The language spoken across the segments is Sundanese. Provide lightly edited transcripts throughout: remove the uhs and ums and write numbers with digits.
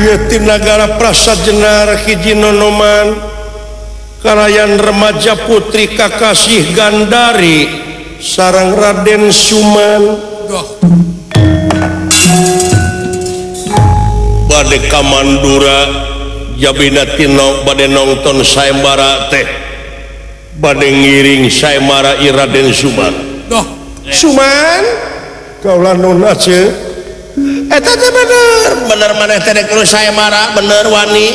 ieu ti nagara Prasajenar hiji nonoman karayan remaja putri Kakasih Gandari sareng Raden Suman bade ka Mandura jabina tino bade nongton sayembara teh bade ngiring sayembara Raden Suman Suman kaulah nona ce eta teh bener maneh teh dek sayembara bener wani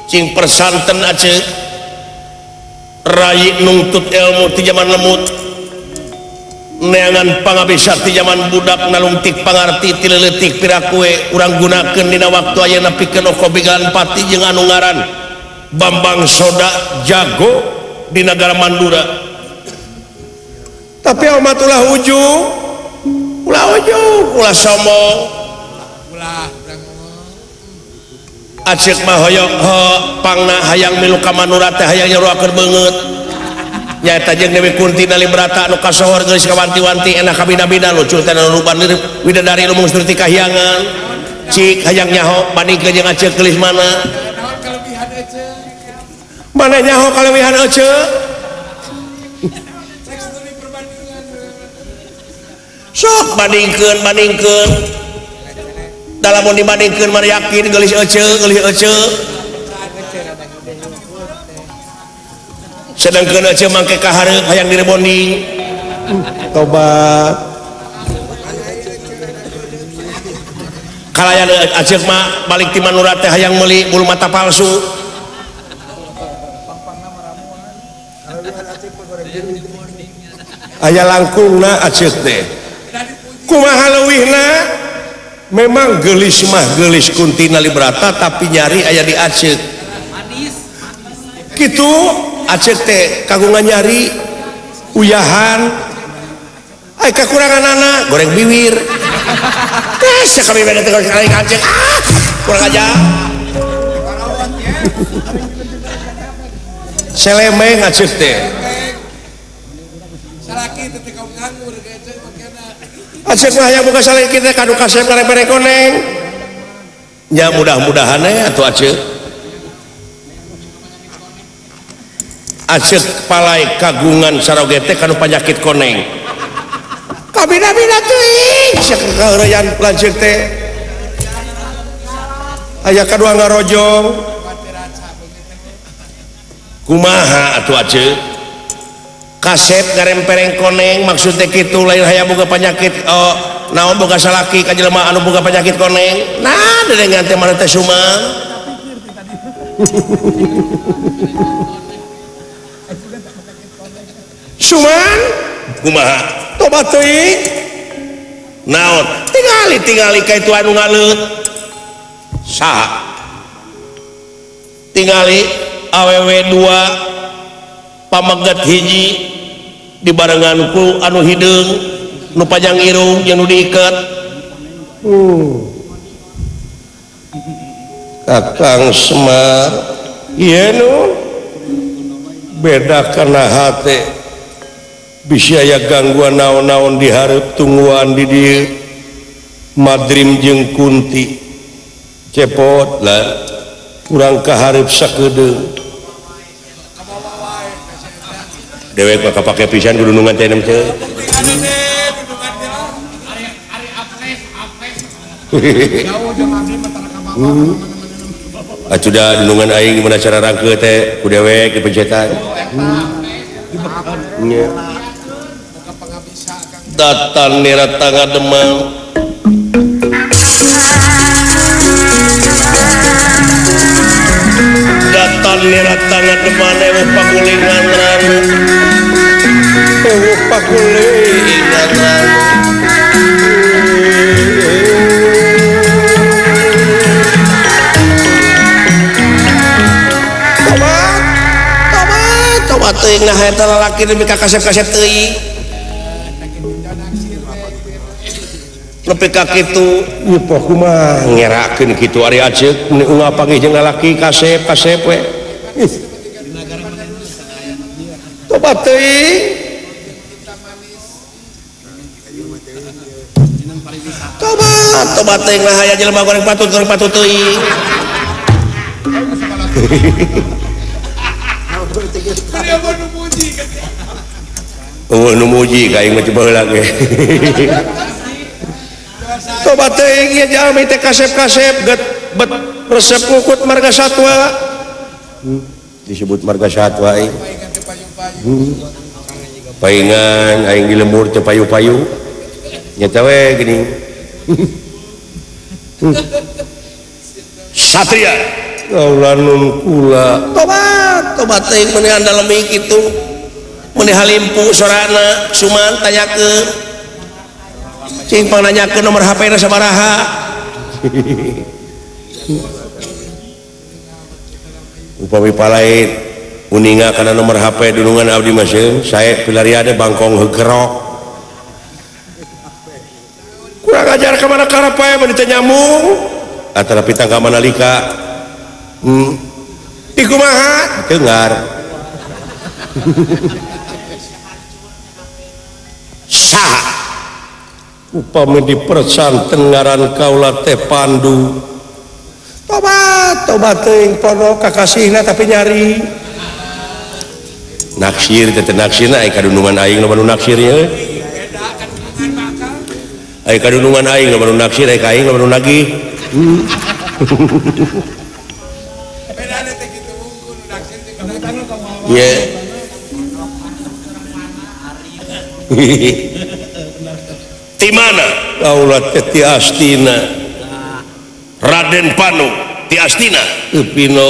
cing persanten ace rai nungtut ilmu ti zaman lemut neangan pangabisa ti zaman budak nalungtik pangarti ti leutik pirakue urang gunakeun dina waktu ayeuna pikeun kobigan pati jeung anu ngaran Bambang Soda jago di negara Mandura tapi amat ulah ujung ulah sombong acek mah hoyong pangna hayang milu ka Mandura teh hayang nyaruakeun beungeut nyaeta jeung Dewi Kunti Nali Brata anu kasohor geus kawanti-wanti enak kabina-bina lucu teh anu bandir widadari nu mungstur ti kahyangan cik hayang nyaho bandingkeun jeung acek geulis mana nyaho kalewihan ece sok bandingkeun dalam dibandingkeun mah yakin geulis ece sedangkeun ece mangke kahareup hayang direbonding tobat kalayan acek mah balik ti Mandura teh hayang meuli bulu mata palsu aya langkungna acek teh kumaha leuwihna memang geulis mah geulis Kunti Nali Brata tapi nyari aya di acek kitu acek teh kagungan nyari uyahan ai kakuranganana goreng bibir tes kami beda teh kali acek kurang aja selemeng acek teh acek mah hayang boga salaki teh kanu kasep karepere koneng nya mudah-mudahan atuh acek palai kagungan saroge teh kanu panyakit koneng kabina-bina teuing sakeureuyan lanceuk teh aya kadua ngarojong kumaha atuh acek kasep ngarempereng koneng maksudnya kitu lain hayang boga panyakit naon boga salaki ka jelema anu boga panyakit koneng nah dedengan teh mana teh Suman Suman kumaha tobat teuing naon tingali ka itu anu ngaleut saha tingali awewe 2 pamegat hiji dibarenganku anu hideung nu panjang irung jeung nu diiket Kakang Semar ieu nu beda kana hate bisa aya gangguan naon-naon di hareup tungguan di dieu Madrim jeung Kunti cepot lah urang kahareup sakedeung dewek mah kapake pisan kudu nungan teh teu atuh nungan aing gimana cara rangkeu teh ku dewek dipencetan nya datan nira tangga demang datan nira tangga demang eueuh pakulingan ranu pakulingan ranu tobat teuing nah eta lalaki nepi ka kasep-kasep teuing nepi ka kitu ieu poh kumaha ngerakeun kitu ari acek mun ungah panggih jeung lalaki kasep we tobat teuing tobat tobat teh lah aya jelema goreng patut teuing nu muji ka aing mah coba heula ge tobat teuing ieu jalmi teh kasep-kasep bet resep ngukut marga satwa disebut marga satwa aing paingan aing di lembur teh payu-payu nyata we gini satria kaulanun kula tobat teuing meunang dalemi kitu meunang halimpu sorana suman tanyakeun cing pananyakeun nomor HP-na sabaraha upami palaid uninga karena nomor HP dunungan abdi masih saya pilariade bangkong hegerok kurang ajar kemana karapai menita nyamung antara pitang ke manalika ikumaha dengar sah upami dipersanten ngaran kaula teh Pandu tobat teuing pondok kakasihna tapi nyari naksir teh naksirna aya kadunungan aing loba nu naksir ye aya kadunungan aing loba nu naksir aya ka aing loba nu nagih bedana teh kitu unggul naksir teh ye ti mana kaula teh ti Astina Raden Panu ti Astina Pino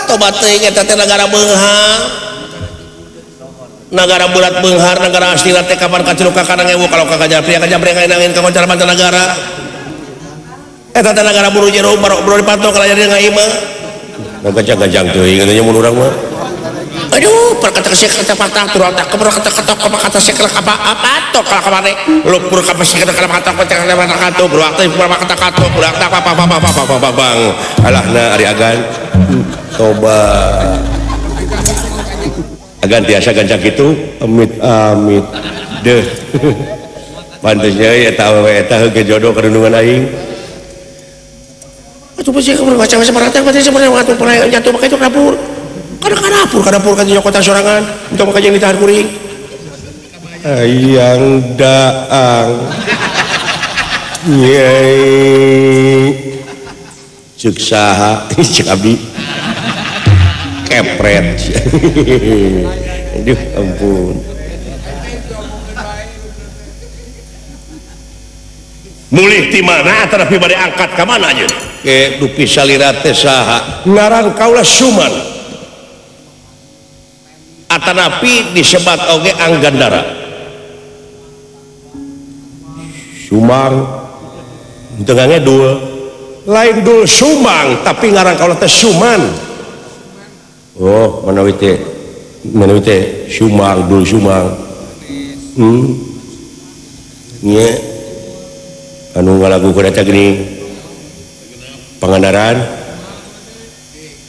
tobat teuing eta teh nagara beunghar nagara bulat beunghar nagara Astina teh kapan kaciluka kana ngewu kalau ka Japri ngaingin ka koncara mancanagara eta teh nagara buru jero baro dipantau ka layar ngai mah ngajang-ngajang teuing nya mun urang mah aduh perkata kesek kata patah turun tak kata kata sek apa tok kamane lu pur kapasik kata kata kata beruak teh kata kata beruak tak apa bang alahna ari agan coba agan biasa gancang gitu amit deh pantasnya ya tahu eta heuge jodoh kadunungan aing atuh pasti kamu baca separate pasti sebenarnya waktu pernah jatuh pakai itu kabur kadapur kan kota sorangan untuk makanya ditahan kuring ayang daang nyai cek saha cek abdi kepret aduh ampun mulih di mana tapi bade angkat ke mana aja ke dupi salira teh saha ngaran kaula Suman atanapi disebat oge Anggandara Sumang tengahnya dua lain dul Sumang tapi ngaran kaula teh Suman oh manawi teh Sumang dul Sumang nya anu ngalagukeun eta geuning Pangandaran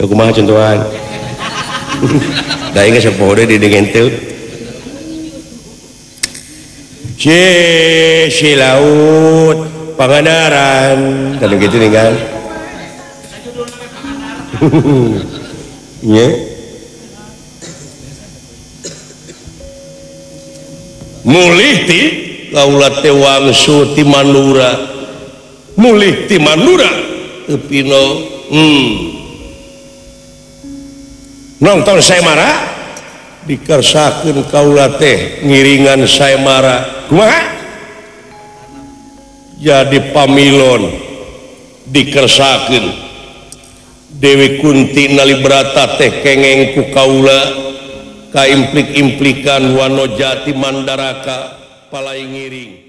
kumaha contohan da ingat sepode di dengan tu si laut Pangandaran kan gitu nih kan ya mulih ti kaulat teh wangsu ti Mandura mulih ti Mandura Pino nonton Saemara dikersakeun kaula teh ngiringan Saemara kumaha jadi pamilon dikersakeun Dewi Kunti Nalibrata teh kengeng ku kaula ka implik-implikan Wanojati Mandaraka palai ngiring